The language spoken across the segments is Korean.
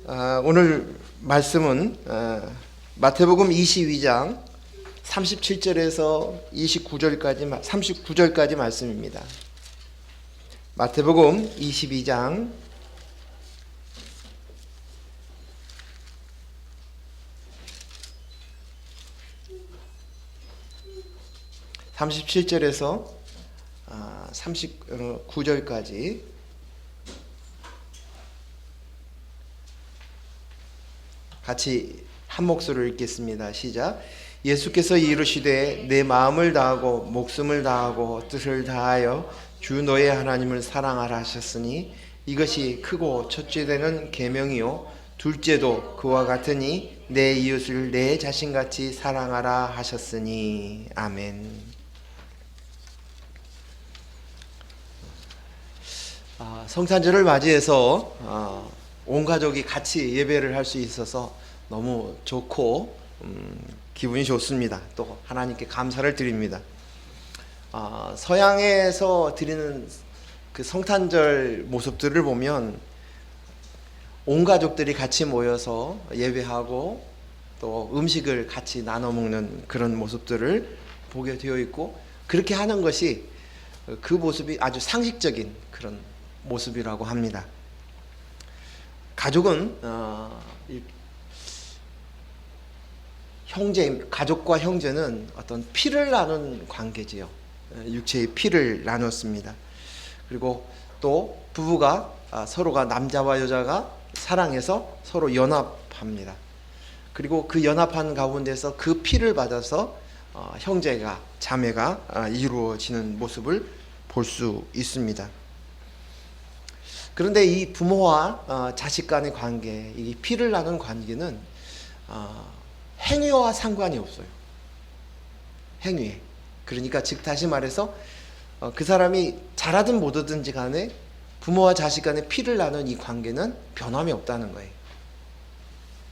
오늘 말씀은 마태복음 22장 37절에서 39절까지 말씀입니다. 마태복음 22장 37절에서 39절까지 같이 한 목소리로 읽겠습니다. 시작. 예수께서 이르시되 내 마음을 다하고 목숨을 다하고 뜻을 다하여 주 너의 하나님을 사랑하라 하셨으니 이것이 크고 첫째 되는 계명이요 둘째도 그와 같으니 내 이웃을 내 자신같이 사랑하라 하셨으니. 아멘. 성탄절을 맞이해서 온 가족이 같이 예배를 할 수 있어서 너무 좋고 기분이 좋습니다. 또 하나님께 감사를 드립니다. 서양에서 드리는 그 성탄절 모습들을 보면 온 가족들이 같이 모여서 예배하고 또 음식을 같이 나눠 먹는 그런 모습들을 보게 되어 있고, 그렇게 하는 것이 그 모습이 아주 상식적인 그런 모습이라고 합니다. 가족은 가족과 형제는 어떤 피를 나눈 관계지요. 육체의 피를 나눴습니다. 그리고 또 부부가 서로가 남자와 여자가 사랑해서 서로 연합합니다. 그리고 그 연합한 가운데서 그 피를 받아서 형제가 자매가 이루어지는 모습을 볼 수 있습니다. 그런데 이 부모와 자식 간의 관계, 이 피를 나눈 관계는 행위와 상관이 없어요. 행위에. 그러니까 즉 다시 말해서 그 사람이 잘하든 못하든지 간에 부모와 자식 간의 피를 나눈 이 관계는 변함이 없다는 거예요.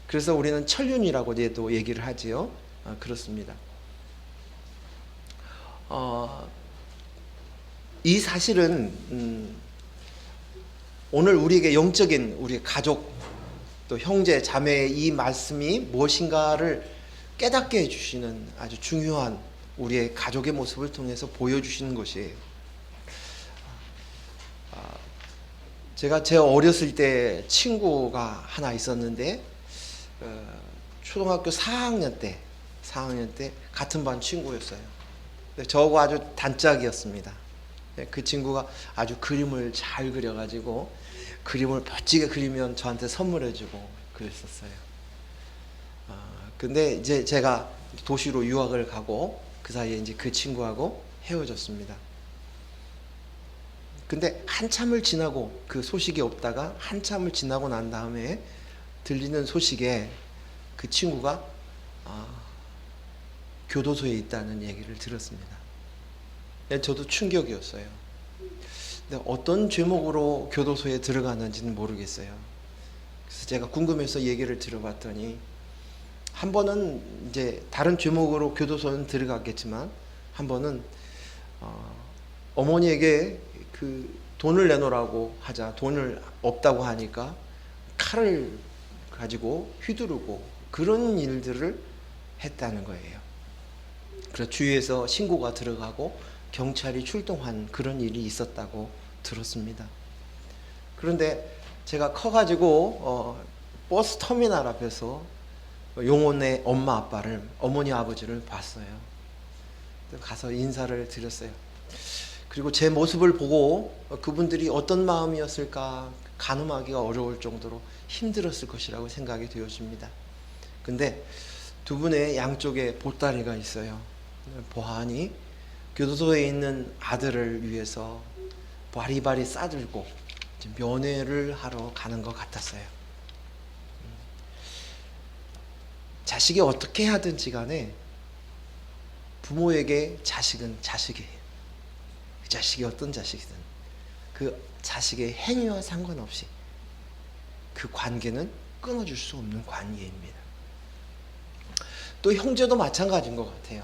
그래서 우리는 천륜이라고 또 얘기를 하지요. 그렇습니다. 이 사실은 오늘 우리에게 영적인 우리의 가족 또 형제 자매의 이 말씀이 무엇인가를 깨닫게 해주시는 아주 중요한 우리의 가족의 모습을 통해서 보여주시는 것이에요. 제가 제 어렸을 때 친구가 하나 있었는데 초등학교 4학년 때 같은 반 친구였어요. 저하고 아주 단짝이었습니다. 그 친구가 아주 그림을 잘 그려가지고 그림을 멋지게 그리면 저한테 선물해주고 그랬었어요. 근데 이제 제가 도시로 유학을 가고 그 사이에 이제 그 친구하고 헤어졌습니다. 근데 한참을 지나고 그 소식이 없다가 한참을 지나고 난 다음에 들리는 소식에 그 친구가 교도소에 있다는 얘기를 들었습니다. 저도 충격이었어요. 근데 어떤 죄목으로 교도소에 들어가는지는 모르겠어요. 그래서 제가 궁금해서 얘기를 들어봤더니 한 번은 이제 다른 죄목으로 교도소는 들어갔겠지만 한 번은 어머니에게 그 돈을 내놓으라고 하자 돈을 없다고 하니까 칼을 가지고 휘두르고 그런 일들을 했다는 거예요. 그래서 주위에서 신고가 들어가고 경찰이 출동한 그런 일이 있었다고 들었습니다. 그런데 제가 커가지고 버스 터미널 앞에서 용원의 엄마 아빠를, 어머니 아버지를 봤어요. 가서 인사를 드렸어요. 그리고 제 모습을 보고 그분들이 어떤 마음이었을까 가늠하기가 어려울 정도로 힘들었을 것이라고 생각이 되어집니다. 근데 두 분의 양쪽에 보따리가 있어요. 보아하니 교도소에 있는 아들을 위해서 바리바리 싸들고 면회를 하러 가는 것 같았어요. 자식이 어떻게 하든지 간에 부모에게 자식은 자식이에요. 그 자식이 어떤 자식이든 그 자식의 행위와 상관없이 그 관계는 끊어줄 수 없는 관계입니다. 또 형제도 마찬가지인 것 같아요.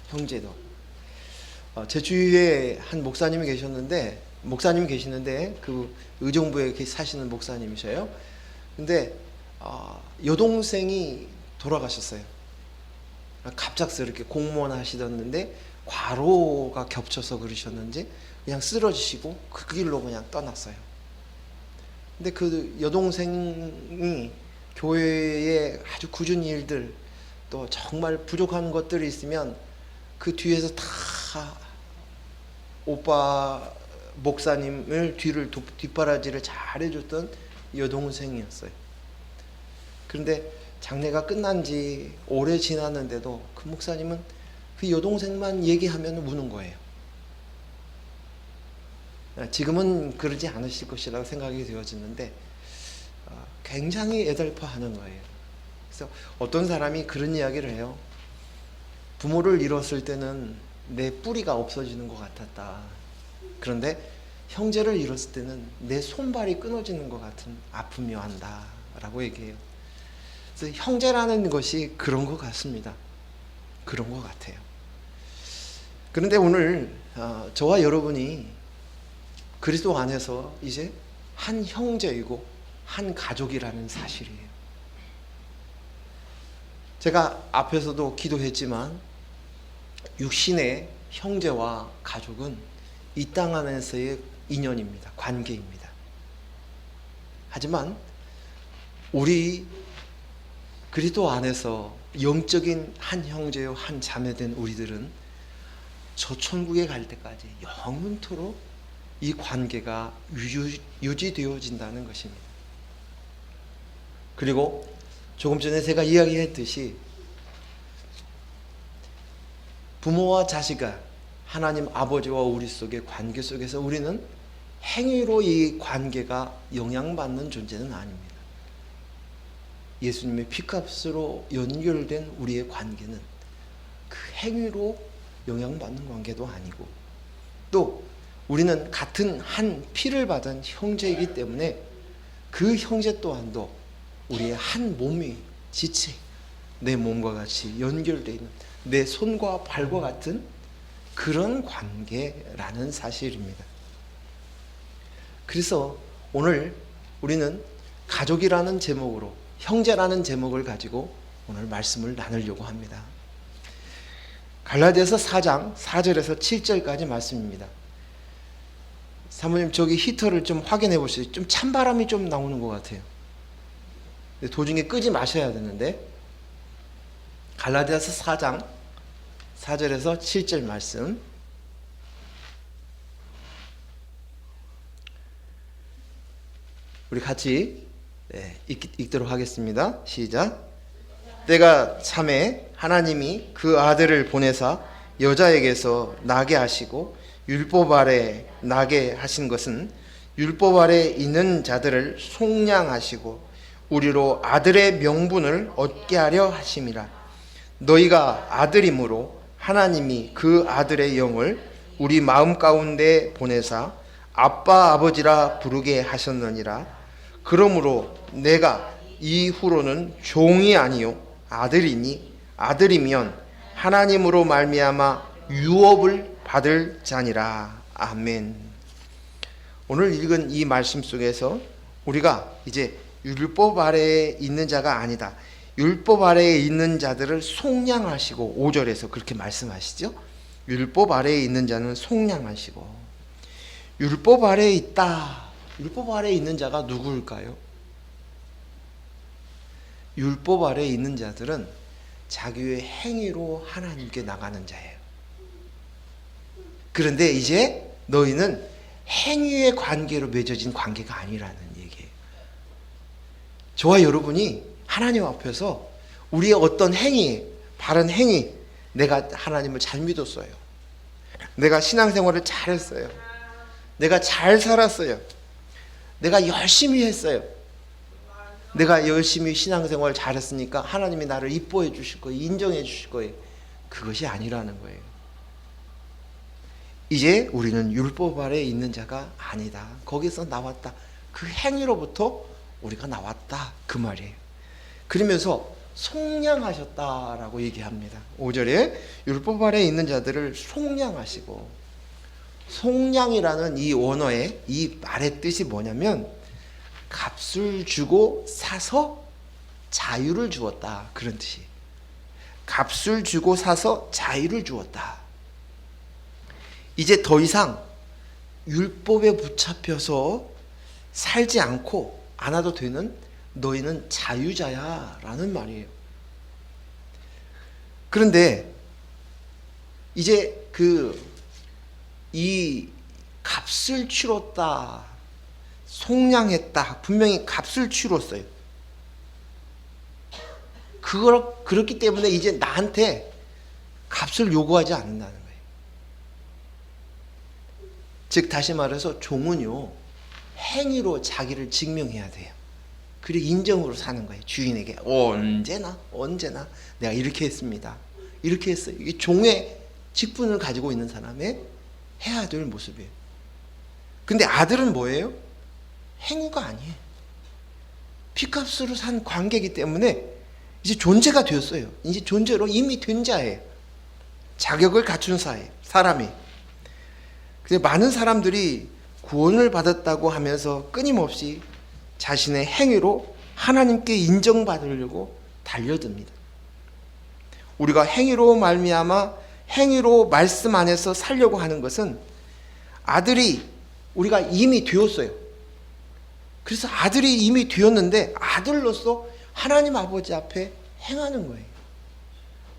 형제도 제 주위에 한 목사님이 계시는데 그 의정부에 사시는 목사님이셔요. 근데 여동생이 돌아가셨어요. 갑작스럽게 공무원 하시던데 과로가 겹쳐서 그러셨는지 그냥 쓰러지시고 그 길로 그냥 떠났어요. 근데 그 여동생이 교회에 아주 꾸준히 일들, 또 정말 부족한 것들이 있으면 그 뒤에서 다 오빠 목사님을 뒷바라지를 잘 해줬던 여동생이었어요. 그런데 장례가 끝난 지 오래 지났는데도 그 목사님은 그 여동생만 얘기하면 우는 거예요. 지금은 그러지 않으실 것이라고 생각이 되어지는데 굉장히 애달파하는 거예요. 그래서 어떤 사람이 그런 이야기를 해요. 부모를 잃었을 때는 내 뿌리가 없어지는 것 같았다. 그런데 형제를 잃었을 때는 내 손발이 끊어지는 것 같은 아픔이 온다 라고 얘기해요. 그래서 형제라는 것이 그런 것 같습니다. 그런 것 같아요. 그런데 오늘 저와 여러분이 그리스도 안에서 이제 한 형제이고 한 가족이라는 사실이에요. 제가 앞에서도 기도했지만 육신의 형제와 가족은 이 땅 안에서의 인연입니다. 관계입니다. 하지만 우리 그리스도 안에서 영적인 한 형제요 한 자매된 우리들은 저 천국에 갈 때까지 영원토록 이 관계가 유지되어진다는 것입니다. 그리고 조금 전에 제가 이야기했듯이 부모와 자식아, 하나님 아버지와 우리 속의 관계 속에서 우리는 행위로 이 관계가 영향받는 존재는 아닙니다. 예수님의 피값으로 연결된 우리의 관계는 그 행위로 영향받는 관계도 아니고, 또 우리는 같은 한 피를 받은 형제이기 때문에 그 형제 또한도 우리의 한 몸이 지체, 내 몸과 같이 연결되어 있는 내 손과 발과 같은 그런 관계라는 사실입니다. 그래서 오늘 우리는 가족이라는 제목으로, 형제라는 제목을 가지고 오늘 말씀을 나누려고 합니다. 갈라디아서 4장 4절에서 7절까지 말씀입니다. 사모님, 저기 히터를 좀 확인해 보시죠. 좀 찬바람이 좀 나오는 것 같아요. 도중에 끄지 마셔야 되는데, 갈라디아서 4장 4절에서 7절 말씀, 우리 같이 읽도록 하겠습니다. 시작. 때가 참에 하나님이 그 아들을 보내사 여자에게서 나게 하시고 율법 아래 나게 하신 것은 율법 아래 있는 자들을 속량하시고 우리로 아들의 명분을 얻게 하려 하심이라. 너희가 아들이므로 하나님이 그 아들의 영을 우리 마음 가운데 보내사 아빠 아버지라 부르게 하셨느니라. 그러므로 내가 이후로는 종이 아니요 아들이니 아들이면 하나님으로 말미암아 유업을 받을 자니라. 아멘. 오늘 읽은 이 말씀 속에서 우리가 이제 율법 아래에 있는 자가 아니다, 율법 아래에 있는 자들을 속량하시고, 5절에서 그렇게 말씀하시죠. 율법 아래에 있는 자는 속량하시고, 율법 아래에 있다. 율법 아래에 있는 자가 누구일까요? 율법 아래에 있는 자들은 자기의 행위로 하나님께 나가는 자예요. 그런데 이제 너희는 행위의 관계로 맺어진 관계가 아니라는 얘기예요. 저와 여러분이 하나님 앞에서 우리의 어떤 행위, 바른 행위, 내가 하나님을 잘 믿었어요, 내가 신앙생활을 잘했어요, 내가 잘 살았어요, 내가 열심히 했어요, 내가 열심히 신앙생활을 잘했으니까 하나님이 나를 이뻐해 주실 거예요, 인정해 주실 거예요. 그것이 아니라는 거예요. 이제 우리는 율법 아래에 있는 자가 아니다, 거기서 나왔다, 그 행위로부터 우리가 나왔다, 그 말이에요. 그러면서 속량하셨다라고 얘기합니다. 5절에 율법 아래에 있는 자들을 속량하시고, 속량이라는 이 원어의 이 말의 뜻이 뭐냐면 값을 주고 사서 자유를 주었다, 그런 뜻이에요. 값을 주고 사서 자유를 주었다. 이제 더 이상 율법에 붙잡혀서 살지 않아도 되는 너희는 자유자야 라는 말이에요. 그런데 이제 이 값을 치렀다, 속량했다, 분명히 값을 치렀어요. 그렇기 때문에 이제 나한테 값을 요구하지 않는다는 거예요. 즉 다시 말해서 종은요, 행위로 자기를 증명해야 돼요. 그리고 인정으로 사는 거예요. 주인에게 언제나 내가 이렇게 했습니다, 이렇게 했어요. 이게 종의 직분을 가지고 있는 사람의 해야 될 모습이에요. 근데 아들은 뭐예요? 행위가 아니에요. 피값으로 산 관계이기 때문에 이제 존재가 되었어요. 이제 존재로 이미 된 자예요. 자격을 갖춘 사람이. 근데 많은 사람들이 구원을 받았다고 하면서 끊임없이 자신의 행위로 하나님께 인정받으려고 달려듭니다. 우리가 행위로 말미암아 행위로 말씀 안에서 살려고 하는 것은 아들이 우리가 이미 되었어요. 그래서 아들이 이미 되었는데 아들로서 하나님 아버지 앞에 행하는 거예요.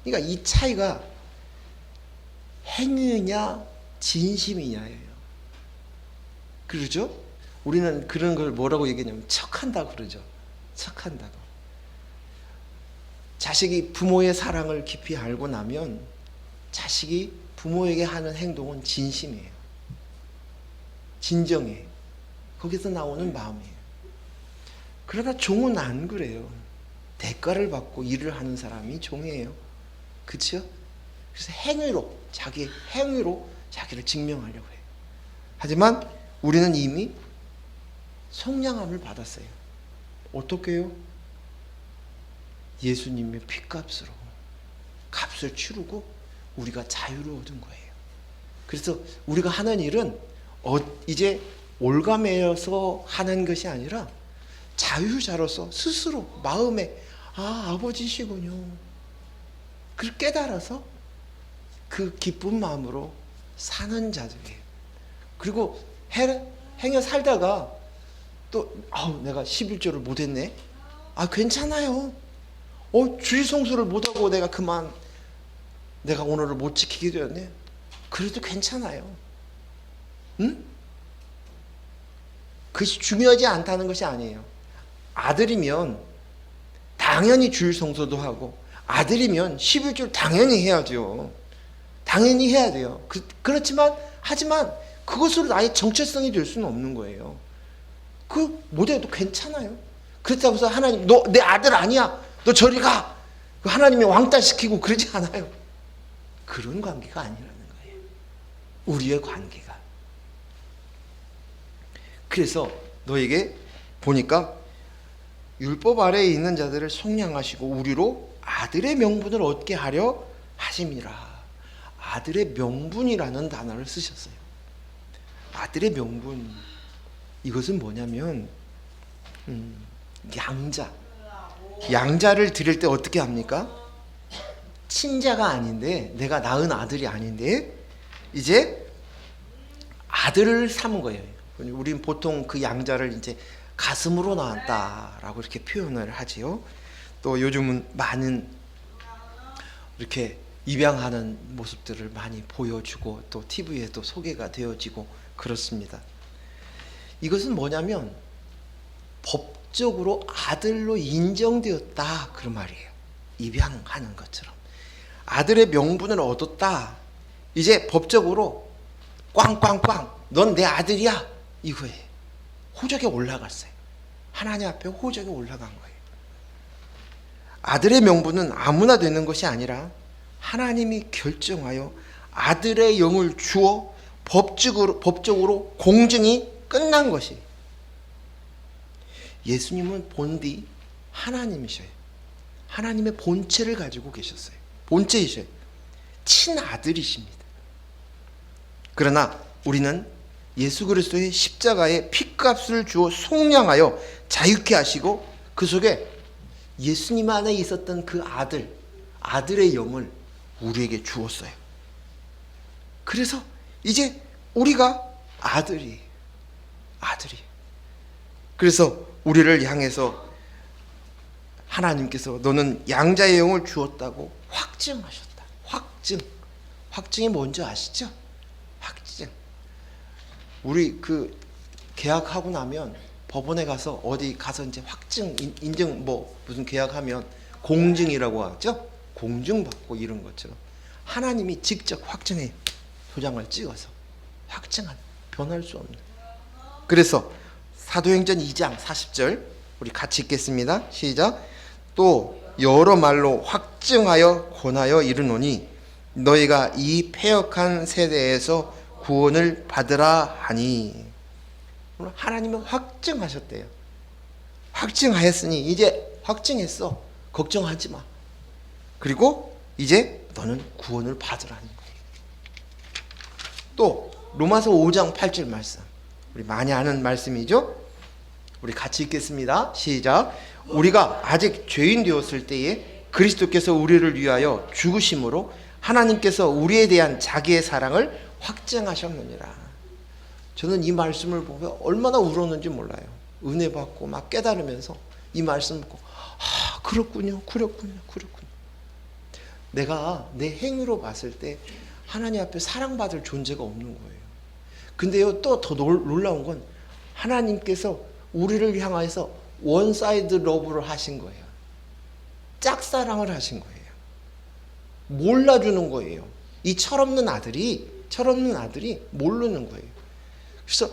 그러니까 이 차이가 행위냐 진심이냐예요. 그러죠? 우리는 그런 걸 뭐라고 얘기하냐면 척한다 그러죠. 척한다고. 자식이 부모의 사랑을 깊이 알고 나면 자식이 부모에게 하는 행동은 진심이에요. 진정이에요. 거기서 나오는 마음이에요. 그러나 종은 안 그래요. 대가를 받고 일을 하는 사람이 종이에요. 그렇죠? 그래서 자기 행위로 자기를 증명하려고 해요. 하지만 우리는 이미 속량함을 받았어요. 어떻게요? 예수님의 피값으로 값을 치르고 우리가 자유를 얻은 거예요. 그래서 우리가 하는 일은 이제 올가매여서 하는 것이 아니라 자유자로서 스스로 마음에 아버지시군요, 그걸 깨달아서 그 기쁜 마음으로 사는 자들이에요. 그리고 행여 살다가 또 내가 11조를 못했네, 괜찮아요. 주일 성수를 못하고 내가 오늘을 못 지키게 되었네, 그래도 괜찮아요. 응? 그것이 중요하지 않다는 것이 아니에요. 아들이면 당연히 주일 성수도 하고, 아들이면 11조를 당연히 해야죠. 당연히 해야 돼요. 하지만 그것으로 나의 정체성이 될 수는 없는 거예요. 못해도 괜찮아요. 그렇다고 해서 하나님, 너 내 아들 아니야, 너 저리 가, 하나님이 왕따시키고 그러지 않아요. 그런 관계가 아니라는 거예요. 우리의 관계가. 그래서 너에게 보니까 율법 아래에 있는 자들을 속량하시고 우리로 아들의 명분을 얻게 하려 하심이라. 아들의 명분이라는 단어를 쓰셨어요. 아들의 명분, 이것은 뭐냐면 양자를 드릴 때 어떻게 합니까? 친자가 아닌데, 내가 낳은 아들이 아닌데 이제 아들을 삼은 거예요. 우리는 보통 그 양자를 이제 가슴으로 낳았다라고 이렇게 표현을 하지요. 또 요즘은 많은 이렇게 입양하는 모습들을 많이 보여주고 또 TV에도 소개가 되어지고 그렇습니다. 이것은 뭐냐면 법적으로 아들로 인정되었다, 그런 말이에요. 입양하는 것처럼 아들의 명분을 얻었다. 이제 법적으로 꽝꽝꽝 넌 내 아들이야, 이거예요. 호적에 올라갔어요. 하나님 앞에 호적에 올라간 거예요. 아들의 명분은 아무나 되는 것이 아니라 하나님이 결정하여 아들의 영을 주어 법적으로 공증이 끝난 것이. 예수님은 본디 하나님이셔요. 하나님의 본체를 가지고 계셨어요. 본체이셔요. 친아들이십니다. 그러나 우리는 예수 그리스도의 십자가의 피값을 주어 속량하여 자유케 하시고 그 속에 예수님 안에 있었던 그 아들의 영을 우리에게 주었어요. 그래서 이제 우리가 아들이. 그래서 우리를 향해서 하나님께서 너는 양자의 영을 주었다고 확증하셨다. 확증이 뭔지 아시죠? 확증. 우리 그 계약하고 나면 법원에 가서 어디 가서 이제 확증 인증 무슨 계약하면 공증이라고 하죠. 공증받고 이런 것처럼 하나님이 직접 확증해 도장을 찍어서 확증한, 변할 수 없는. 그래서 사도행전 2장 40절 우리 같이 읽겠습니다. 시작. 또 여러 말로 확증하여 권하여 이르노니 너희가 이 패역한 세대에서 구원을 받으라 하니. 하나님은 확증하셨대요. 확증하였으니 이제 확증했어. 걱정하지 마. 그리고 이제 너는 구원을 받으라는 거예요. 또 로마서 5장 8절 말씀, 우리 많이 아는 말씀이죠. 우리 같이 읽겠습니다. 시작. 우리가 아직 죄인 되었을 때에 그리스도께서 우리를 위하여 죽으심으로 하나님께서 우리에 대한 자기의 사랑을 확증하셨느니라. 저는 이 말씀을 보면 얼마나 울었는지 몰라요. 은혜 받고 막 깨달으면서 이 말씀 듣고 그렇군요. 내가 내 행위로 봤을 때 하나님 앞에 사랑받을 존재가 없는 거예요. 근데요, 또 더 놀라운 건 하나님께서 우리를 향해서 원사이드 러브를 하신 거예요. 짝사랑을 하신 거예요. 몰라주는 거예요. 이 철없는 아들이 모르는 거예요. 그래서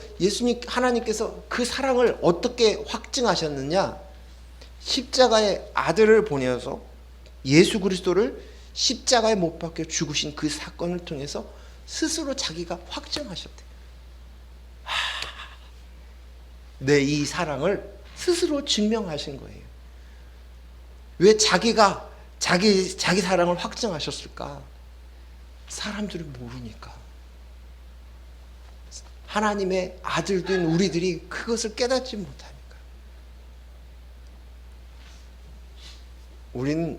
하나님께서 그 사랑을 어떻게 확증하셨느냐? 십자가의 아들을 보내서 예수 그리스도를 십자가에 못 박혀 죽으신 그 사건을 통해서 스스로 자기가 확증하셨대요. 내 이 사랑을 스스로 증명하신 거예요. 왜 자기가 자기 사랑을 확증하셨을까? 사람들이 모르니까. 하나님의 아들된 우리들이 그것을 깨닫지 못하니까. 우리는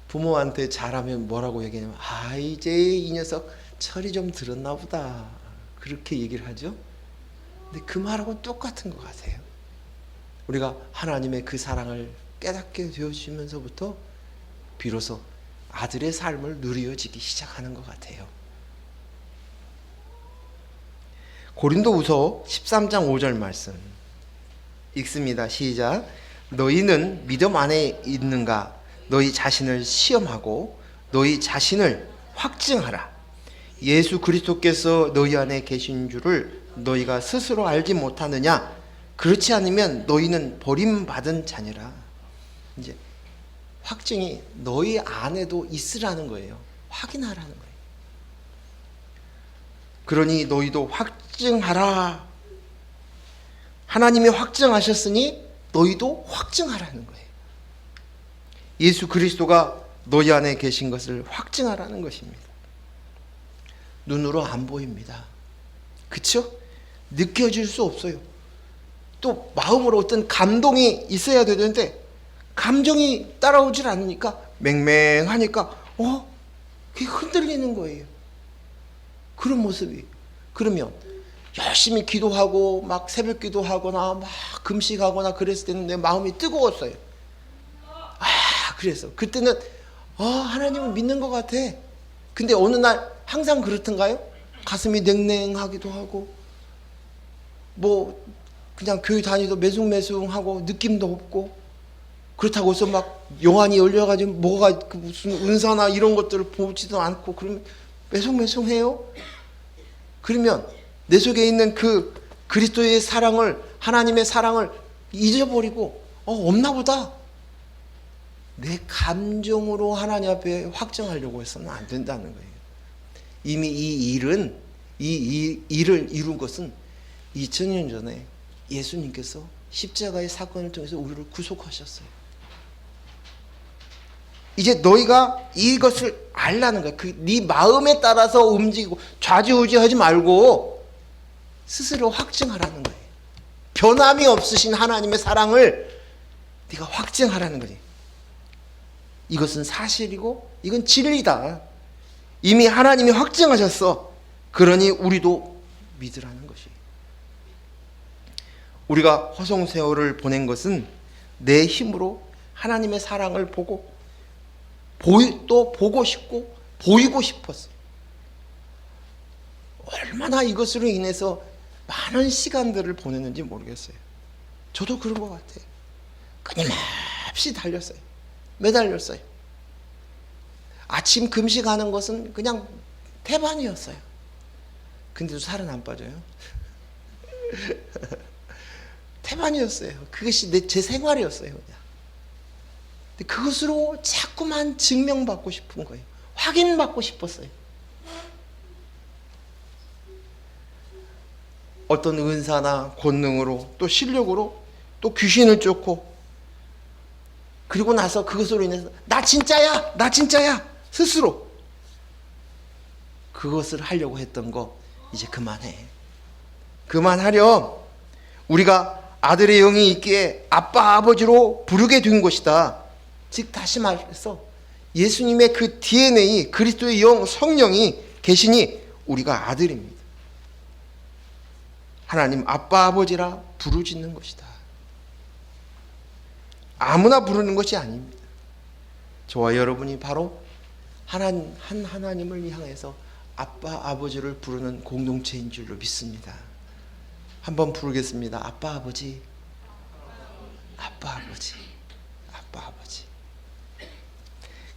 부모한테 잘하면 뭐라고 얘기하냐면 이제 이 녀석 철이 좀 들었나 보다, 그렇게 얘기를 하죠. 근데 그 말하고는 똑같은 것 같아요. 우리가 하나님의 그 사랑을 깨닫게 되어지면서부터 비로소 아들의 삶을 누려지기 시작하는 것 같아요. 고린도후서 13장 5절 말씀 읽습니다. 시작. 너희는 믿음 안에 있는가? 너희 자신을 시험하고 너희 자신을 확증하라. 예수 그리스도께서 너희 안에 계신 줄을 너희가 스스로 알지 못하느냐? 그렇지 않으면 너희는 버림받은 자니라. 이제 확증이 너희 안에도 있으라는 거예요. 확인하라는 거예요. 그러니 너희도 확증하라. 하나님이 확증하셨으니 너희도 확증하라는 거예요. 예수 그리스도가 너희 안에 계신 것을 확증하라는 것입니다. 눈으로 안 보입니다. 그렇죠? 느껴질 수 없어요. 또 마음으로 어떤 감동이 있어야 되는데 감정이 따라오질 않으니까 맹맹하니까 그게 흔들리는 거예요. 그런 모습이. 그러면 열심히 기도하고 막 새벽 기도하거나 막 금식하거나 그랬을 때는 내 마음이 뜨거웠어요. 그래서 그때는 하나님을 믿는 것 같아. 근데 어느 날 항상 그렇던가요? 가슴이 냉랭하기도 하고 그냥 교회 다니도 매숭매숭하고 느낌도 없고, 그렇다고 해서 막 영안이 열려가지고 뭐가 무슨 은사나 이런 것들을 보지도 않고 그러면 매숭매숭해요. 그러면 내 속에 있는 그 그리스도의 사랑을, 하나님의 사랑을 잊어버리고 없나 보다. 내 감정으로 하나님 앞에 확정하려고 해서는 안 된다는 거예요. 이미 이 일을 이룬 것은 2000년 전에 예수님께서 십자가의 사건을 통해서 우리를 구속하셨어요. 이제 너희가 이것을 알라는 거야. 네 마음에 따라서 움직이고 좌지우지하지 말고 스스로 확증하라는 거예요. 변함이 없으신 하나님의 사랑을 네가 확증하라는 거지. 이것은 사실이고 이건 진리다. 이미 하나님이 확증하셨어. 그러니 우리도 믿으라는 것이. 우리가 화성세월을 보낸 것은 내 힘으로 하나님의 사랑을 보고 또 보고 싶고 보이고 싶었어. 얼마나 이것으로 인해서 많은 시간들을 보냈는지 모르겠어요. 저도 그런 것 같아요. 끊임없이 달렸어요. 매달렸어요. 아침 금식하는 것은 그냥 태반이었어요. 근데도 살은 안 빠져요. 태반이었어요. 그것이 제 생활이었어요. 그냥. 근데 그것으로 자꾸만 증명받고 싶은 거예요. 확인받고 싶었어요. 어떤 은사나 권능으로 또 실력으로 또 귀신을 쫓고, 그리고 나서 그것으로 인해서 나 진짜야 나 진짜야 스스로 그것을 하려고 했던 거 이제 그만해. 그만하렴. 우리가 아들의 영이 있기에 아빠 아버지로 부르게 된 것이다. 즉 다시 말해서 예수님의 그 DNA, 그리스도의 영 성령이 계시니 우리가 아들입니다. 하나님 아빠 아버지라 부르짖는 것이다. 아무나 부르는 것이 아닙니다. 저와 여러분이 바로 하나님을 향해서 아빠 아버지를 부르는 공동체인 줄로 믿습니다. 한번 부르겠습니다. 아빠 아버지, 아빠 아버지, 아빠 아버지.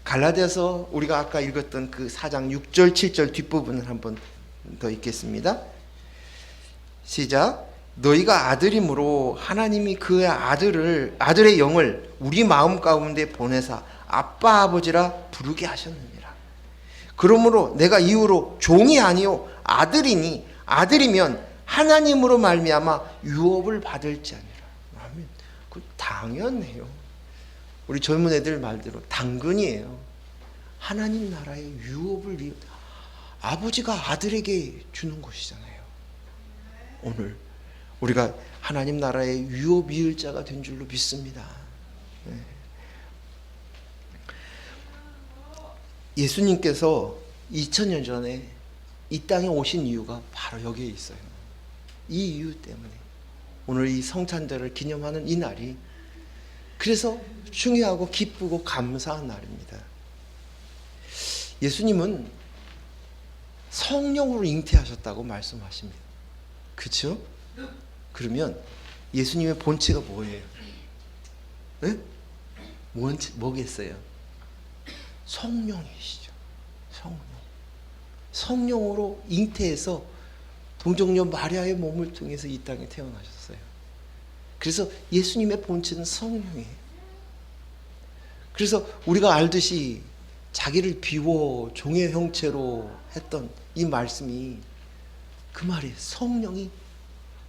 갈라디아서 우리가 아까 읽었던 그 4장 6절 7절 뒷부분을 한번 더 읽겠습니다. 시작. 너희가 아들이므로 하나님이 그의 아들의 영을 우리 마음 가운데 보내사 아빠 아버지라 부르게 하셨느니라. 그러므로 내가 이후로 종이 아니요 아들이니 아들이면 하나님으로 말미암아 유업을 받을지 아니라. 아멘. 그 당연해요. 우리 젊은 애들 말대로 당근이에요. 하나님 나라의 유업을 아버지가 아들에게 주는 것이잖아요. 오늘 우리가 하나님 나라의 유업 이을 자가 된 줄로 믿습니다. 네. 예수님께서 2000년 전에 이 땅에 오신 이유가 바로 여기에 있어요. 이 이유 때문에 오늘 이 성탄절을 기념하는 이 날이 그래서 중요하고 기쁘고 감사한 날입니다. 예수님은 성령으로 잉태하셨다고 말씀하십니다. 그렇죠? 그러면 예수님의 본체가 뭐예요? 네? 뭐겠어요? 성령이시죠. 성령으로 잉태해서 동정녀 마리아의 몸을 통해서 이 땅에 태어나셨어요. 그래서 예수님의 본체는 성령이에요. 그래서 우리가 알듯이 자기를 비워 종의 형체로 했던 이 말씀이 그 말이에요. 성령이,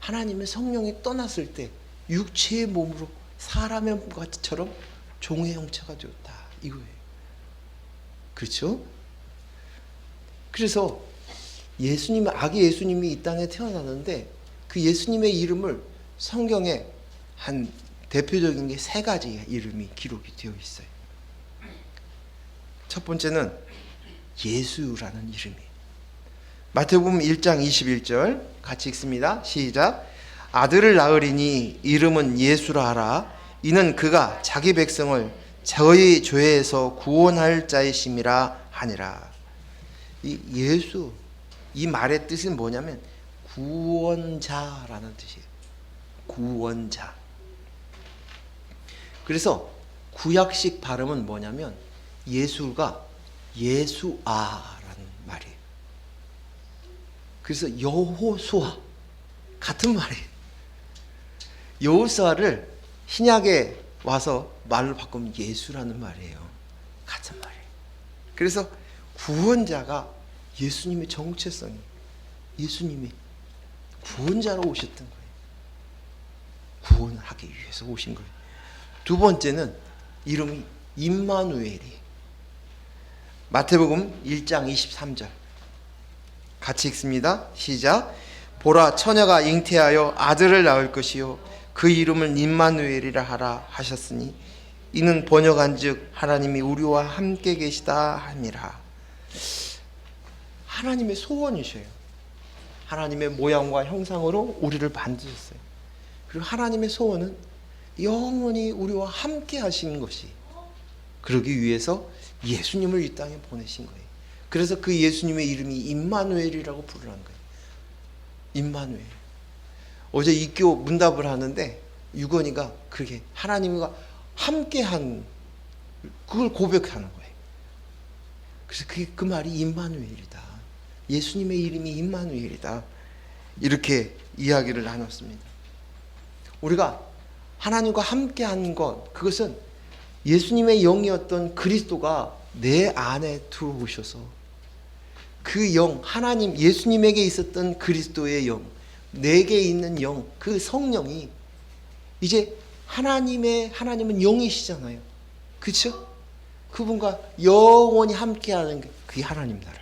하나님의 성령이 떠났을 때 육체의 몸으로 사람의 몸처럼 종의 형체가 되었다 이거예요. 그렇죠? 그래서 아기 예수님이 이 땅에 태어나는데 그 예수님의 이름을 성경에 한 대표적인 게 3가지 이름이 기록이 되어 있어요. 첫 번째는 예수라는 이름이에요. 마태복음 1장 21절 같이 읽습니다. 시작. 아들을 낳으리니 이름은 예수라 하라. 이는 그가 자기 백성을 저희 죄에서 구원할 자이심이라 하니라. 이 예수, 이 말의 뜻은 뭐냐면 구원자라는 뜻이에요. 구원자. 그래서 구약식 발음은 뭐냐면 예수가 예수아라는 말이에요. 그래서 여호수아 같은 말이에요. 여호수아를 신약에 와서 말로 바꾸면 예수라는 말이에요. 같은 말이에요. 그래서 구원자가 예수님의 정체성이 예수님이 구원자로 오셨던 거예요. 구원을 하기 위해서 오신 거예요. 두 번째는 이름이 임마누엘이. 마태복음 1장 23절 같이 읽습니다. 시작. 보라 처녀가 잉태하여 아들을 낳을 것이요 그 이름을 임마누엘이라 하라 하셨으니 이는 번역한즉 하나님이 우리와 함께 계시다 함이라. 하나님의 소원이셔요. 하나님의 모양과 형상으로 우리를 만드셨어요. 그리고 하나님의 소원은 영원히 우리와 함께 하시는 것이, 그러기 위해서 예수님을 이 땅에 보내신 거예요. 그래서 그 예수님의 이름이 임마누엘이라고 부르는 거예요. 임마누엘. 어제 입교 문답을 하는데 유건이가 그렇게 하나님과 함께한 그걸 고백하는 거예요. 그래서 그 말이 임마누엘이다. 예수님의 이름이 임마누엘이다. 이렇게 이야기를 나눴습니다. 우리가 하나님과 함께한 것, 그것은 예수님의 영이었던 그리스도가 내 안에 들어오셔서 그 영, 하나님 예수님에게 있었던 그리스도의 영, 내게 있는 영, 그 성령이 이제 하나님은 영이시잖아요. 그렇죠? 그분과 영원히 함께하는 그게 하나님 나라.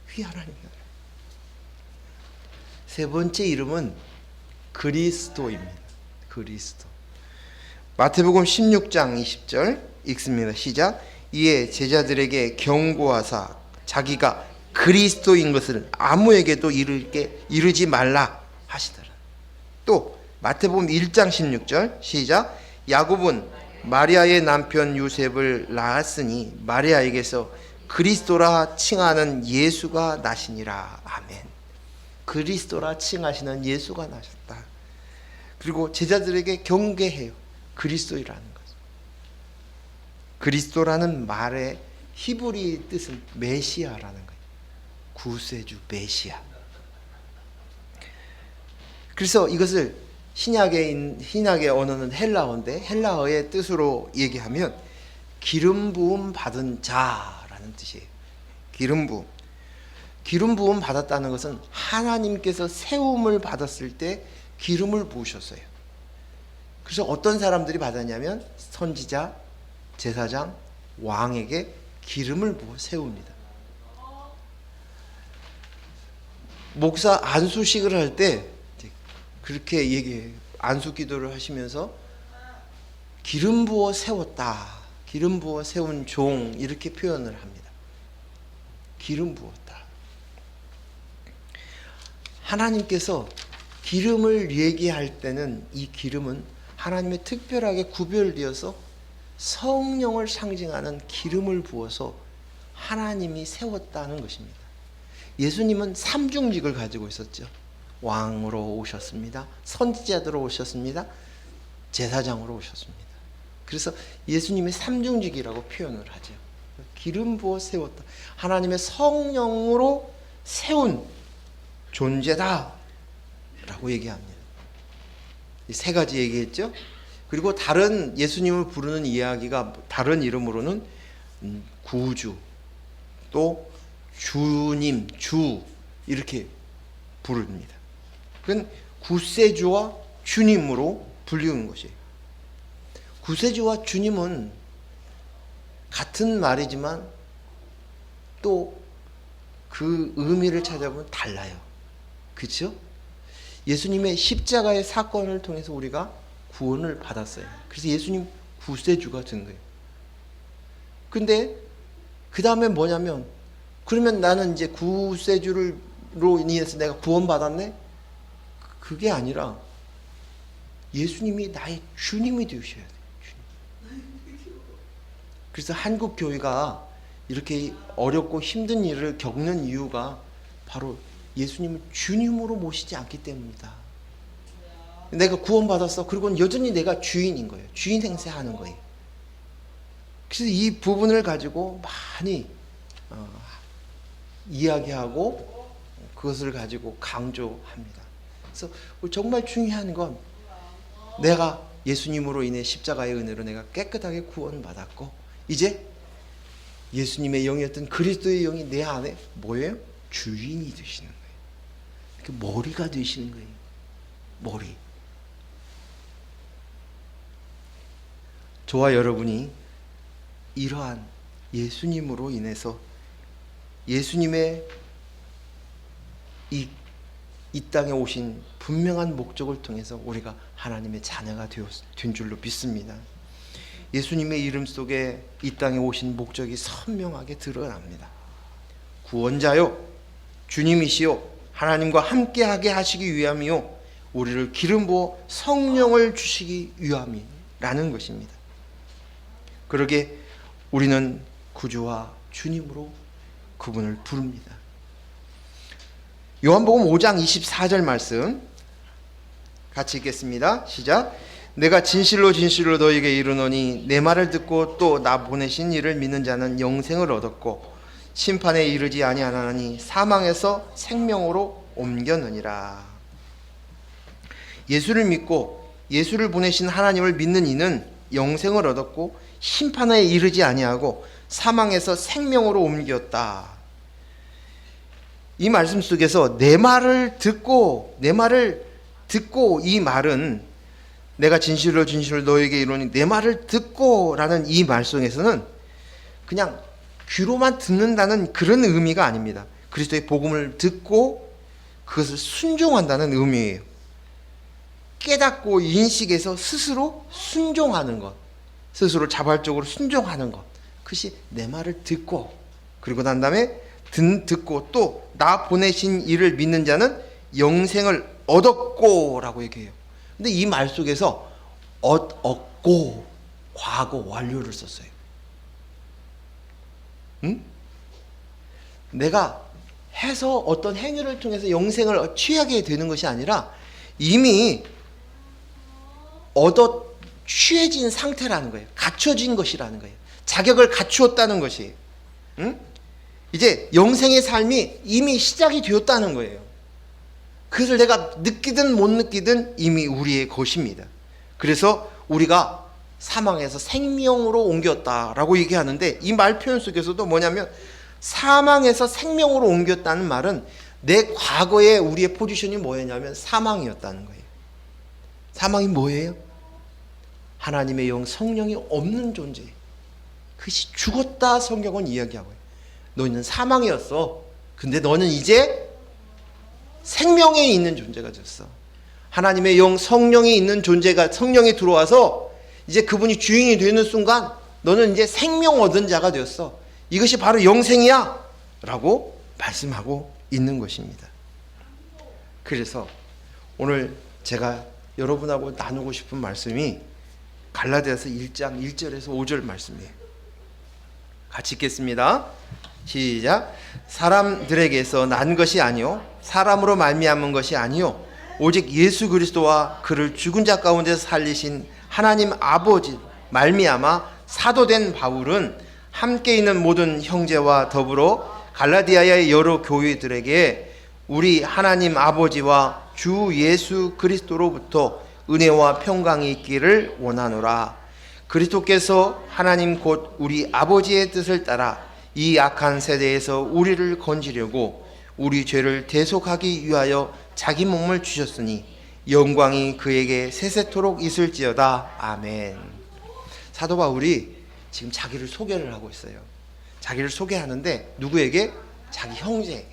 그게 하나님 나라. 세 번째 이름은 그리스도입니다. 그리스도. 마태복음 16장 20절 읽습니다. 시작. 이에 제자들에게 경고하사 자기가 그리스도인 것을 아무에게도 이르지 말라 하시더라. 또 마태복음 1장 16절 시작. 야곱은 마리아의 남편 요셉을 낳았으니 마리아에게서 그리스도라 칭하는 예수가 나시니라. 아멘. 그리스도라 칭하시는 예수가 나셨다. 그리고 제자들에게 경계해요. 그리스도이라는 것. 그리스도라는 말의 히브리 뜻은 메시아라는 거예요. 구세주 메시아. 그래서 이것을 신약의 언어는 헬라어인데 헬라어의 뜻으로 얘기하면 기름 부음 받은 자라는 뜻이에요. 기름 부음. 기름 부음 받았다는 것은 하나님께서 세움을 받았을 때 기름을 부으셨어요. 그래서 어떤 사람들이 받았냐면 선지자, 제사장, 왕에게 기름을 부어 세웁니다. 목사 안수식을 할 때 그렇게 얘기해요. 안수 기도를 하시면서 기름 부어 세웠다. 기름 부어 세운 종, 이렇게 표현을 합니다. 기름 부었다. 하나님께서 기름을 얘기할 때는 이 기름은 하나님의 특별하게 구별되어서 성령을 상징하는 기름을 부어서 하나님이 세웠다는 것입니다. 예수님은 삼중직을 가지고 있었죠. 왕으로 오셨습니다. 선지자로 오셨습니다. 제사장으로 오셨습니다. 그래서 예수님의 삼중직이라고 표현을 하죠. 기름 부어 세웠다. 하나님의 성령으로 세운 존재다 라고 얘기합니다. 이 세 가지 얘기했죠. 그리고 다른 예수님을 부르는 이야기가 다른 이름으로는 구주, 또 주님, 주 이렇게 부릅니다. 그건 구세주와 주님으로 불리는 것이에요. 구세주와 주님은 같은 말이지만 또 그 의미를 찾아보면 달라요. 그렇죠? 예수님의 십자가의 사건을 통해서 우리가 구원을 받았어요. 그래서 예수님 구세주가 된 거예요. 근데 그 다음에 뭐냐면, 그러면 나는 이제 구세주로 인해서 내가 구원받았네? 그게 아니라 예수님이 나의 주님이 되셔야 돼요. 주님. 그래서 한국 교회가 이렇게 어렵고 힘든 일을 겪는 이유가 바로 예수님을 주님으로 모시지 않기 때문이다. 내가 구원받았어. 그리고는 여전히 내가 주인인 거예요. 주인 행세하는 거예요. 그래서 이 부분을 가지고 많이 이야기하고 그것을 가지고 강조합니다. 그래서 정말 중요한 건 내가 예수님으로 인해 십자가의 은혜로 내가 깨끗하게 구원받았고 이제 예수님의 영이었던 그리스도의 영이 내 안에 뭐예요? 주인이 되시는 거예요. 머리가 되시는 거예요. 머리. 저와 여러분이 이러한 예수님으로 인해서 예수님의 이 이 땅에 오신 분명한 목적을 통해서 우리가 하나님의 자녀가 된 줄로 믿습니다. 예수님의 이름 속에 이 땅에 오신 목적이 선명하게 드러납니다. 구원자요, 주님이시요, 하나님과 함께하게 하시기 위함이요, 우리를 기름 부어 성령을 주시기 위함이라는 것입니다. 그러게 우리는 구주와 주님으로 그분을 부릅니다. 요한복음 5장 24절 말씀 같이 읽겠습니다. 시작. 내가 진실로 진실로 너희에게 이르노니 내 말을 듣고 또 나 보내신 이를 믿는 자는 영생을 얻었고 심판에 이르지 아니하나니 사망에서 생명으로 옮겼느니라. 예수를 믿고 예수를 보내신 하나님을 믿는 이는 영생을 얻었고 심판에 이르지 아니하고 사망에서 생명으로 옮겼다. 이 말씀 속에서 내 말을 듣고 이 말은 내가 진실로 진실로 너에게 이르노니 내 말을 듣고 라는 이 말 속에서는 그냥 귀로만 듣는다는 그런 의미가 아닙니다. 그리스도의 복음을 듣고 그것을 순종한다는 의미예요. 깨닫고 인식해서 스스로 순종하는 것, 스스로 자발적으로 순종하는 것, 그것이 내 말을 듣고, 그리고 난 다음에 듣고 또 나 보내신 이를 믿는 자는 영생을 얻었고 라고 얘기해요. 근데 이 말 속에서 얻고 과거 완료를 썼어요. 응? 내가 해서 어떤 행위를 통해서 영생을 취하게 되는 것이 아니라 이미 취해진 상태라는 거예요. 갖춰진 것이라는 거예요. 자격을 갖추었다는 것이. 응? 이제 영생의 삶이 이미 시작이 되었다는 거예요. 그것을 내가 느끼든 못 느끼든 이미 우리의 것입니다. 그래서 우리가 사망에서 생명으로 옮겼다라고 얘기하는데 이 말 표현 속에서도 뭐냐면 사망에서 생명으로 옮겼다는 말은 내 과거에 우리의 포지션이 뭐였냐면 사망이었다는 거예요. 사망이 뭐예요? 하나님의 영 성령이 없는 존재. 그것이 죽었다 성경은 이야기하고요. 너는 사망이었어. 근데 너는 이제 생명에 있는 존재가 됐어. 하나님의 영 성령이 있는 존재가 성령이 들어와서 이제 그분이 주인이 되는 순간 너는 이제 생명 얻은 자가 되었어. 이것이 바로 영생이야 라고 말씀하고 있는 것입니다. 그래서 오늘 제가 여러분하고 나누고 싶은 말씀이 갈라디아서 1장 1절에서 5절 말씀이에요. 같이 읽겠습니다. 시작. 사람들에게서 난 것이 아니요 사람으로 말미암은 것이 아니요 오직 예수 그리스도와 그를 죽은 자 가운데서 살리신 하나님 아버지 말미암아 사도된 바울은 함께 있는 모든 형제와 더불어 갈라디아의 여러 교회들에게 우리 하나님 아버지와 주 예수 그리스도로부터 은혜와 평강이 있기를 원하노라. 그리스도께서 하나님 곧 우리 아버지의 뜻을 따라 이 악한 세대에서 우리를 건지려고 우리 죄를 대속하기 위하여 자기 몸을 주셨으니 영광이 그에게 세세토록 있을지어다. 아멘. 사도 바울이 지금 자기를 소개를 하고 있어요. 자기를 소개하는데 누구에게? 자기 형제에게,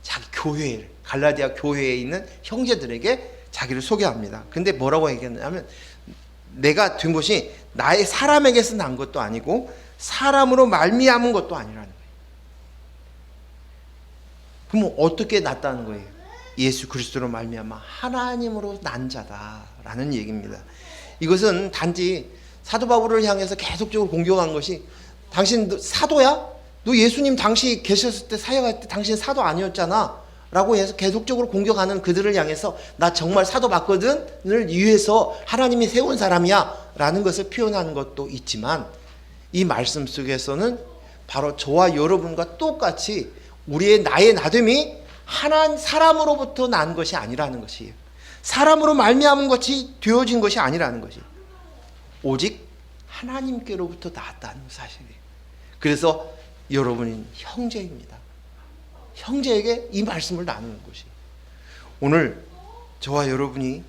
자기 교회, 갈라디아 교회에 있는 형제들에게 자기를 소개합니다. 근데 뭐라고 얘기했냐면 내가 된 것이 나의 사람에게서 난 것도 아니고 사람으로 말미암은 것도 아니라는 거예요. 그럼 어떻게 났다는 거예요? 예수 그리스도로 말미암아 하나님으로 난 자다라는 얘기입니다. 이것은 단지 사도 바울을 향해서 계속적으로 공격한 것이 당신 사도야? 너 예수님 당시 계셨을 때 사역할 때 당신 사도 아니었잖아 라고 해서 계속적으로 공격하는 그들을 향해서 나 정말 사도 맞거든을 위해서 하나님이 세운 사람이야 라는 것을 표현하는 것도 있지만 이 말씀 속에서는 바로 저와 여러분과 똑같이 나의 나됨이 하나님 사람으로부터 난 것이 아니라는 것이에요. 사람으로 말미암은 것이 되어진 것이 아니라는 것이 오직 하나님께로부터 나왔다는 사실이에요. 그래서 여러분은 형제입니다. 형제에게 이 말씀을 나누는 것이 오늘 저와 여러분이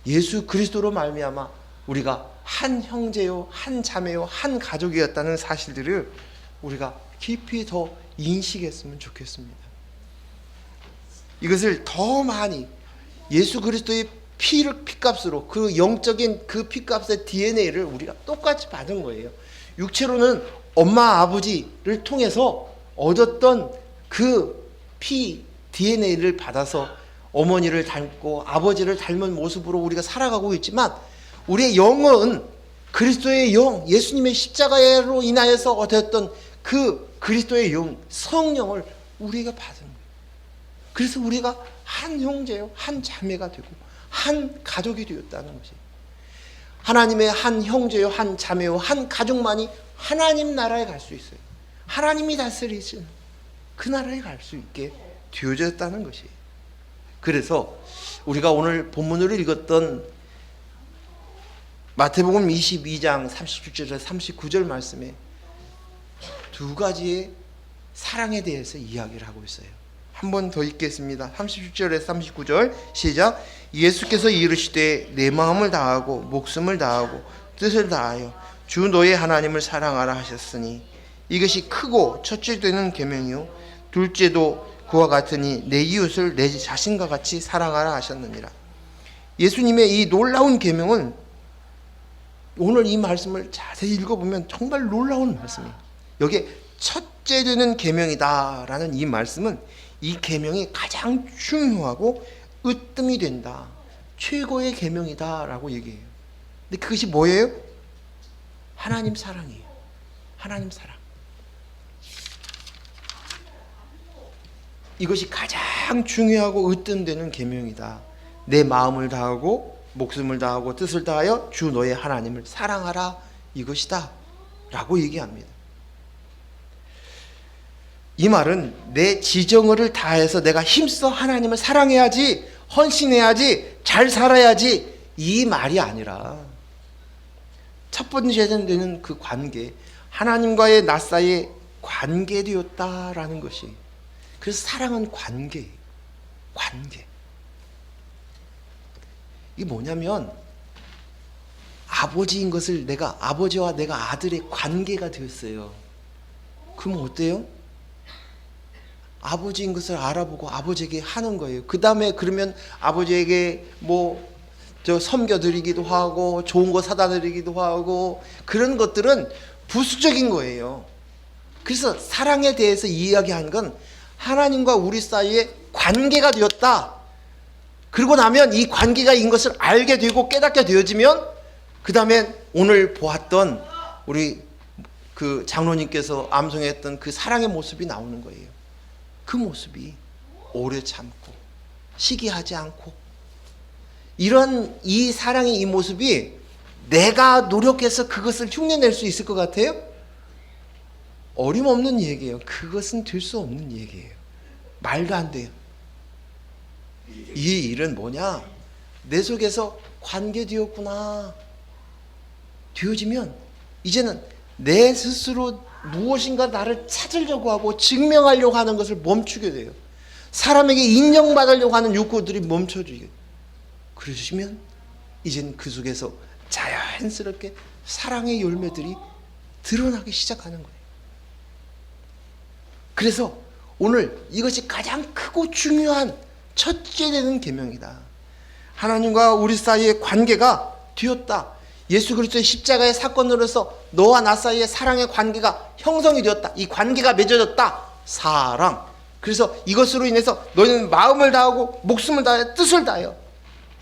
예수 그리스도로 말미암아 우리가 한 형제요, 한 자매요, 한 가족이었다는 사실들을 우리가 깊이 더 인식했으면 좋겠습니다. 이것을 더 많이 예수 그리스도의 피값으로 그 영적인 그 피값의 DNA를 우리가 똑같이 받은 거예요. 육체로는 엄마 아버지를 통해서 얻었던 그 피 DNA를 받아서 어머니를 닮고 아버지를 닮은 모습으로 우리가 살아가고 있지만 우리의 영은 그리스도의 영, 예수님의 십자가로 인하여서 얻었던 그 그리스도의 영, 성령을 우리가 받은 거예요. 그래서 우리가 한 형제요, 한 자매가 되고 한 가족이 되었다는 것이, 하나님의 한 형제요, 한 자매요, 한 가족만이 하나님 나라에 갈 수 있어요. 하나님이 다스리시는 그 나라에 갈 수 있게 되어졌다는 것이에요. 그래서 우리가 오늘 본문으로 읽었던 마태복음 22장 37절에서 39절 말씀에 두 가지의 사랑에 대해서 이야기를 하고 있어요. 한 번 더 읽겠습니다. 37절에서 39절 시작. 예수께서 이르시되 내 마음을 다하고 목숨을 다하고 뜻을 다하여 주 너의 하나님을 사랑하라 하셨으니 이것이 크고 첫째 되는 계명이요 둘째도 그와 같으니 내 이웃을 내 자신과 같이 사랑하라 하셨느니라. 예수님의 이 놀라운 계명은 오늘 이 말씀을 자세히 읽어보면 정말 놀라운 말씀이에요. 여기에 첫째 되는 계명이다라는 이 말씀은 이 계명이 가장 중요하고 으뜸이 된다, 최고의 계명이다라고 얘기해요. 근데 그것이 뭐예요? 하나님 사랑이에요. 하나님 사랑. 이것이 가장 중요하고 으뜸되는 계명이다. 내 마음을 다하고 목숨을 다하고 뜻을 다하여 주 너의 하나님을 사랑하라, 이것이다 라고 얘기합니다. 이 말은 내 지정을 다해서 내가 힘써 하나님을 사랑해야지, 헌신해야지, 잘 살아야지, 이 말이 아니라 첫 번째는 그 관계, 하나님과의 나 사이의 관계되었다라는 것이. 그래서 사랑은 관계. 이게 뭐냐면 아버지인 것을 내가, 아버지와 내가 아들의 관계가 되었어요. 그럼 어때요? 아버지인 것을 알아보고 아버지에게 하는 거예요. 그 다음에 그러면 아버지에게 섬겨드리기도 하고 좋은 거 사다 드리기도 하고 그런 것들은 부수적인 거예요. 그래서 사랑에 대해서 이야기한 건 하나님과 우리 사이에 관계가 되었다. 그러고 나면 이 관계가 인 것을 알게 되고 깨닫게 되어지면 그 다음에 오늘 보았던 우리 그 장로님께서 암송했던 그 사랑의 모습이 나오는 거예요. 그 모습이 오래 참고 시기하지 않고, 이런 이 사랑의 이 모습이 내가 노력해서 그것을 흉내낼 수 있을 것 같아요? 어림없는 얘기예요. 그것은 될 수 없는 얘기예요. 말도 안 돼요. 이 일은 뭐냐? 내 속에서 관계되었구나. 되어지면 이제는 내 스스로 무엇인가 나를 찾으려고 하고 증명하려고 하는 것을 멈추게 돼요. 사람에게 인정받으려고 하는 욕구들이 멈춰지게. 그러시면 이제는 그 속에서 자연스럽게 사랑의 열매들이 드러나기 시작하는 거예요. 그래서 오늘 이것이 가장 크고 중요한 첫째 되는 계명이다. 하나님과 우리 사이의 관계가 되었다. 예수 그리스도의 십자가의 사건으로서 너와 나 사이의 사랑의 관계가 형성이 되었다. 이 관계가 맺어졌다. 사랑. 그래서 이것으로 인해서 너희는 마음을 다하고 목숨을 다하여 뜻을 다하여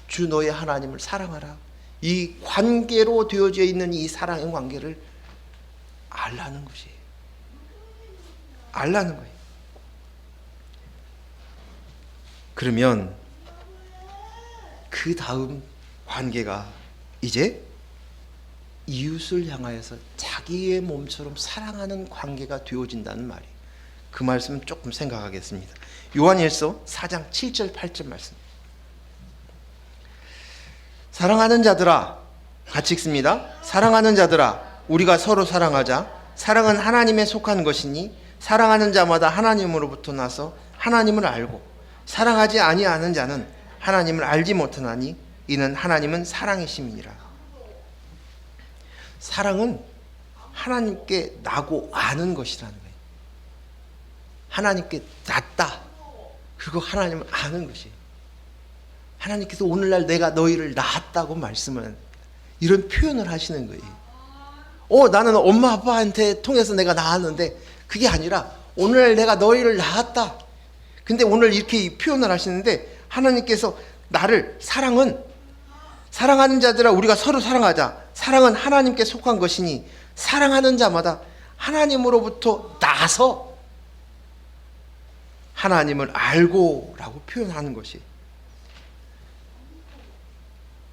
주 너의 하나님을 사랑하라. 이 관계로 되어져 있는 이 사랑의 관계를 알라는 것이에요. 알라는 거예요. 그러면 그 다음 관계가 이제 이웃을 향하여서 자기의 몸처럼 사랑하는 관계가 되어진다는 말이에요. 그 말씀은 조금 생각하겠습니다. 요한일서 4장 7절 8절 말씀. 사랑하는 자들아, 같이 읽습니다. 사랑하는 자들아, 우리가 서로 사랑하자. 사랑은 하나님에 속한 것이니 사랑하는 자마다 하나님으로부터 나서 하나님을 알고 사랑하지 아니하는 자는 하나님을 알지 못하나니 이는 하나님은 사랑이심이니라. 사랑은 하나님께 나고 아는 것이라는 거예요. 하나님께 낫다. 그리고 하나님은 아는 것이, 하나님께서 오늘날 내가 너희를 낳았다고 말씀을, 이런 표현을 하시는 거예요. 나는 엄마 아빠한테 통해서 내가 낳았는데, 그게 아니라 오늘날 내가 너희를 낳았다. 근데 오늘 이렇게 표현을 하시는데, 하나님께서 나를, 사랑하는 자들아 우리가 서로 사랑하자. 사랑은 하나님께 속한 것이니 사랑하는 자마다 하나님으로부터 나서 하나님을 알고 라고 표현하는 것이,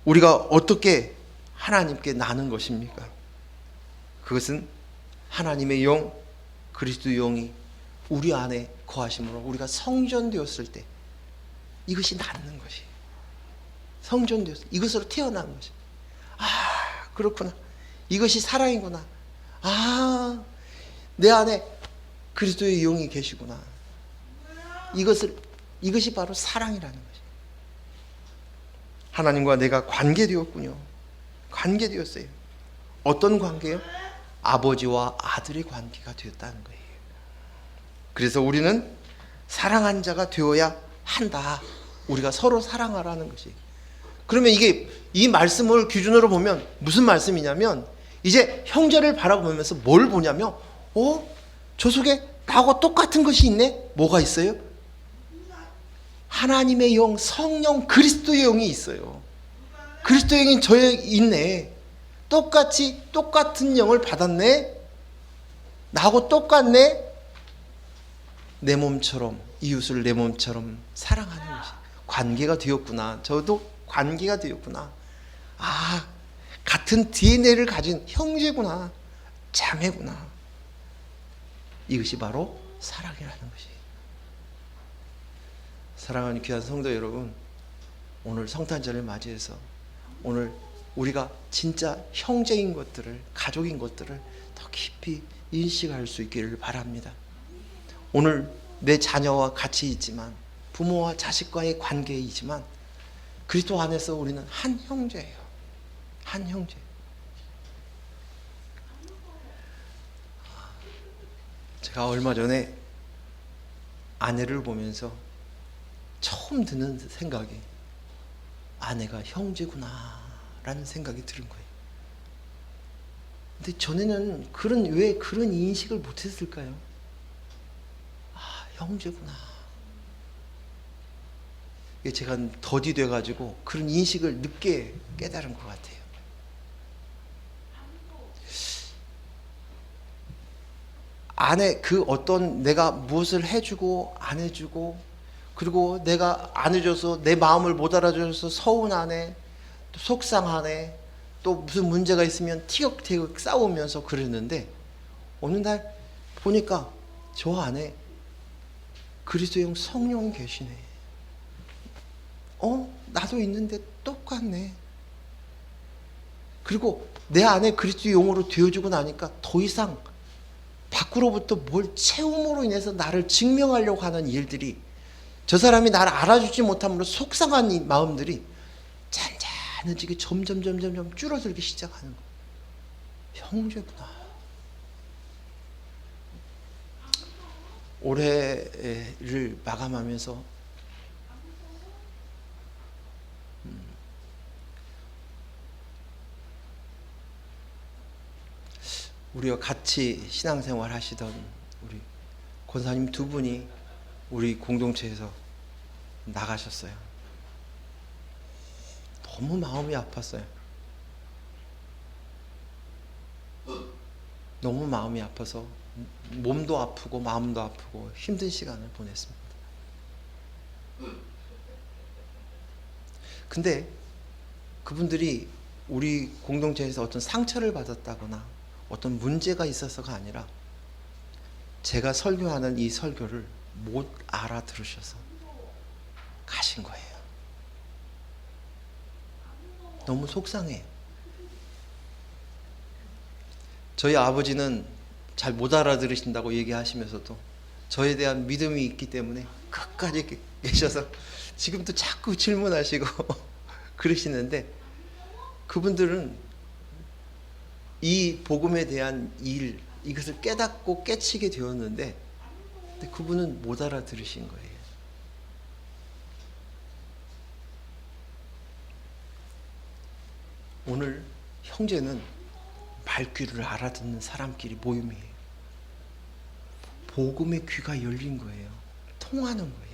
우리가 어떻게 하나님께 나는 것입니까? 그것은 하나님의 영, 그리스도의 영이 우리 안에 거하심으로 우리가 성전되었을 때 이것이 낫는 것이, 성전되었을 때 이것으로 태어난 것이, 그렇구나, 이것이 사랑이구나, 내 안에 그리스도의 영이 계시구나, 이것이 바로 사랑이라는 것이. 하나님과 내가 관계되었군요. 관계되었어요. 어떤 관계요? 아버지와 아들의 관계가 되었다는 거예요. 그래서 우리는 사랑한 자가 되어야 한다. 우리가 서로 사랑하라는 것이. 그러면 이 말씀을 기준으로 보면 무슨 말씀이냐면, 이제 형제를 바라보면서 뭘 보냐면, 저 속에 나하고 똑같은 것이 있네? 뭐가 있어요? 하나님의 영, 성령, 그리스도의 영이 있어요. 그리스도의 영이 저에 있네. 똑같은 영을 받았네. 나하고 똑같네. 내 몸처럼, 이웃을 내 몸처럼 사랑하는 것이 관계가 되었구나. 저도 관계가 되었구나. 같은 DNA를 가진 형제구나, 자매구나. 이것이 바로 사랑이라는 것이. 사랑하는 귀한 성도 여러분, 오늘 성탄절을 맞이해서 오늘 우리가 진짜 형제인 것들을, 가족인 것들을 더 깊이 인식할 수 있기를 바랍니다. 오늘 내 자녀와 같이 있지만, 부모와 자식과의 관계이지만, 그리스도 안에서 우리는 한 형제예요. 한 형제. 제가 얼마 전에 아내를 보면서 처음 드는 생각이, 아내가 형제구나 라는 생각이 들은 거예요. 근데 전에는 왜 그런 인식을 못했을까요? 형제구나. 제가 더디 돼가지고 그런 인식을 늦게 깨달은 것 같아요. 아내, 어떤 내가 무엇을 해주고 안 해주고, 그리고 내가 안 해줘서 내 마음을 못 알아줘서 서운하네, 또 속상하네, 또 무슨 문제가 있으면 티격태격 싸우면서 그랬는데, 어느 날 보니까 저 안에 그리스도의 영, 성령이 계시네. 나도 있는데 똑같네. 그리고 내 안에 그리스도의 영으로 되어주고 나니까 더 이상 밖으로부터 뭘 채움으로 인해서 나를 증명하려고 하는 일들이, 저 사람이 나를 알아주지 못함으로 속상한 이 마음들이 잔잔해지게 점점 줄어들기 시작하는 거예요. 형제구나. 올해를 마감하면서 우리와 같이 신앙생활 하시던 우리 권사님 두 분이 우리 공동체에서 나가셨어요. 너무 마음이 아팠어요. 너무 마음이 아파서 몸도 아프고 마음도 아프고 힘든 시간을 보냈습니다. 근데 그분들이 우리 공동체에서 어떤 상처를 받았다거나 어떤 문제가 있어서가 아니라, 제가 설교하는 이 설교를 못 알아들으셔서 가신 거예요. 너무 속상해요. 저희 아버지는 잘 못 알아들으신다고 얘기하시면서도 저에 대한 믿음이 있기 때문에 끝까지 계셔서 지금도 자꾸 질문하시고 그러시는데, 그분들은 이 복음에 대한 이것을 깨닫고 깨치게 되었는데, 근데 그분은 못 알아들으신 거예요. 오늘 형제는 말귀를 알아듣는 사람끼리 모임이에요. 복음의 귀가 열린 거예요. 통하는 거예요.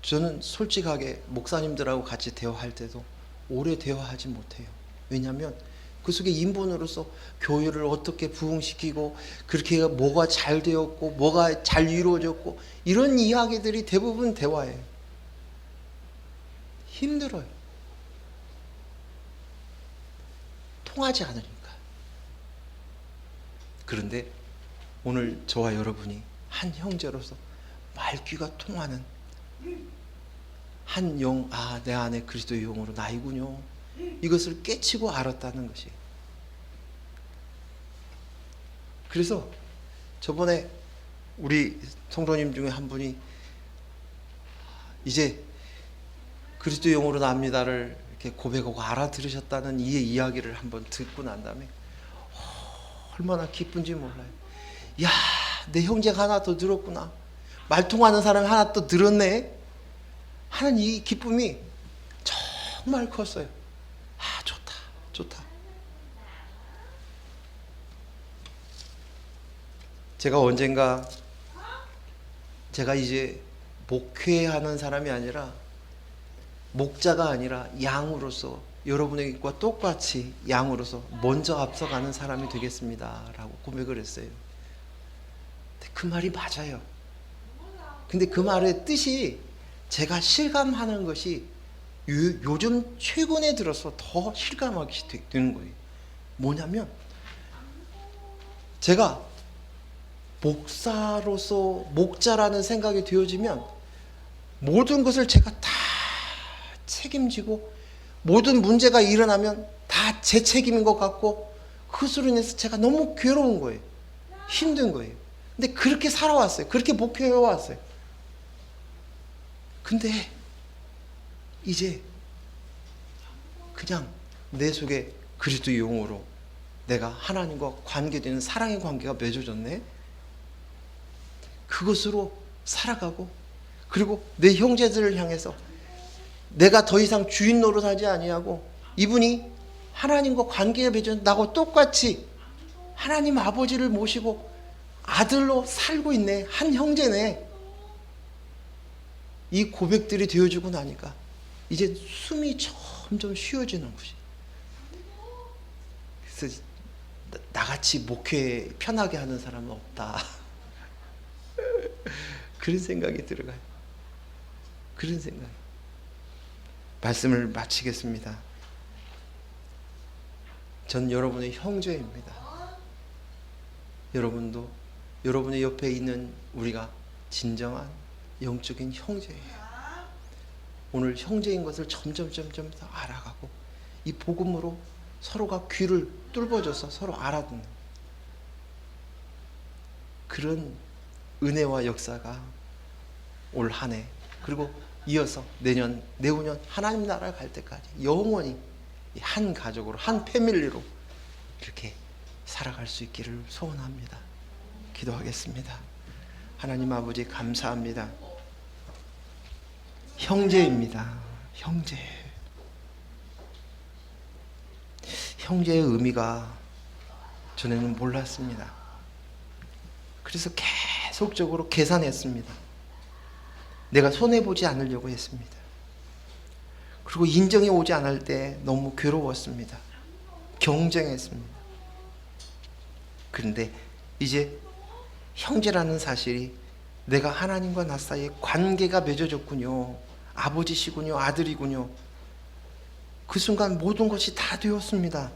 저는 솔직하게 목사님들하고 같이 대화할 때도 오래 대화하지 못해요. 왜냐하면 그 속에 인본으로서 교회를 어떻게 부흥시키고 그렇게 뭐가 잘 되었고 뭐가 잘 이루어졌고 이런 이야기들이 대부분 대화예요. 힘들어요. 통하지 않으니까. 그런데 오늘 저와 여러분이 한 형제로서 말귀가 통하는 한 영, 내 안에 그리스도의 영으로 나이군요. 이것을 깨치고 알았다는 것이. 그래서 저번에 우리 성도님 중에 한 분이 이제 그리스도의 영으로 납니다를 이렇게 고백하고 알아들으셨다는 이 이야기를 한번 듣고 난 다음에 얼마나 기쁜지 몰라요. 야, 내 형제가 하나 더 늘었구나. 말통하는 사람이 하나 또 늘었네. 하는 이 기쁨이 정말 컸어요. 좋다, 좋다. 제가 언젠가 제가 이제 목회하는 사람이 아니라 목자가 아니라 양으로서 여러분과 똑같이 양으로서 먼저 앞서가는 사람이 되겠습니다 라고 고백을 했어요. 근데 그 말이 맞아요. 근데 그 말의 뜻이 제가 실감하는 것이 요즘 최근에 들어서 더 실감하게 되는 거예요. 뭐냐면 제가 목사로서 목자라는 생각이 되어지면 모든 것을 제가 다 책임지고 모든 문제가 일어나면 다 제 책임인 것 같고 그것으로 인해서 제가 너무 괴로운 거예요. 힘든 거예요. 근데 그렇게 살아왔어요. 그렇게 목회해왔어요. 근데 이제 그냥 내 속에 그리스도의 영으로 내가 하나님과 관계되는 사랑의 관계가 맺어졌네. 그것으로 살아가고 그리고 내 형제들을 향해서 내가 더 이상 주인 노릇하지 아니하고 이분이 하나님과 관계가 맺어진 나하고 똑같이 하나님 아버지를 모시고 아들로 살고 있네. 한 형제네. 이 고백들이 되어주고 나니까 이제 숨이 점점 쉬워지는 것이. 그래서 나같이 목회 편하게 하는 사람은 없다. 그런 생각이 들어가요. 그런 생각. 말씀을 마치겠습니다. 전 여러분의 형제입니다. 여러분도 여러분의 옆에 있는 우리가 진정한 영적인 형제예요. 오늘 형제인 것을 점점 더 알아가고 이 복음으로 서로가 귀를 뚫어줘서 서로 알아듣는 그런 은혜와 역사가 올 한 해 그리고 이어서 내년, 내후년 하나님 나라 갈 때까지 영원히 한 가족으로 한 패밀리로 이렇게 살아갈 수 있기를 소원합니다. 기도하겠습니다. 하나님 아버지 감사합니다. 형제입니다. 형제. 형제의 의미가 전에는 몰랐습니다. 그래서 계속적으로 계산했습니다. 내가 손해보지 않으려고 했습니다. 그리고 인정이 오지 않을 때 너무 괴로웠습니다. 경쟁했습니다. 그런데 이제 형제라는 사실이 내가 하나님과 나 사이에 관계가 맺어졌군요. 아버지시군요. 아들이군요. 그 순간 모든 것이 다 되었습니다.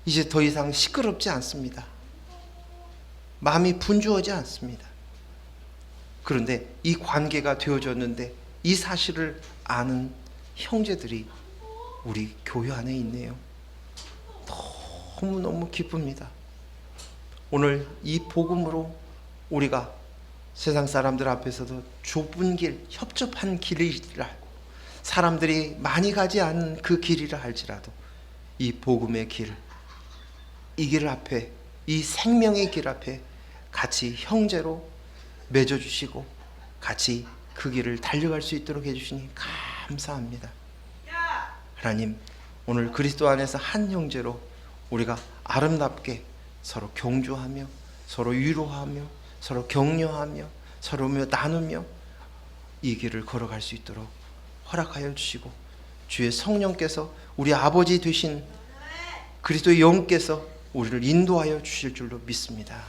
이제 더 이상 시끄럽지 않습니다. 마음이 분주하지 않습니다. 그런데 이 관계가 되어졌는데 이 사실을 아는 형제들이 우리 교회 안에 있네요. 너무너무 기쁩니다. 오늘 이 복음으로 우리가 세상 사람들 앞에서도 좁은 길, 협접한 길이라 알고 사람들이 많이 가지 않은 그 길이라 할지라도 이 복음의 길, 이 길 앞에, 이 생명의 길 앞에 같이 형제로 맺어주시고 같이 그 길을 달려갈 수 있도록 해주시니 감사합니다. 하나님, 오늘 그리스도 안에서 한 형제로 우리가 아름답게 서로 경주하며 서로 위로하며 서로 격려하며 서로 나누며 이 길을 걸어갈 수 있도록 허락하여 주시고, 주의 성령께서 우리 아버지 되신 그리스도의 영께서 우리를 인도하여 주실 줄로 믿습니다.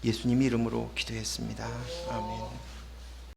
예수님 이름으로 기도했습니다. 아멘.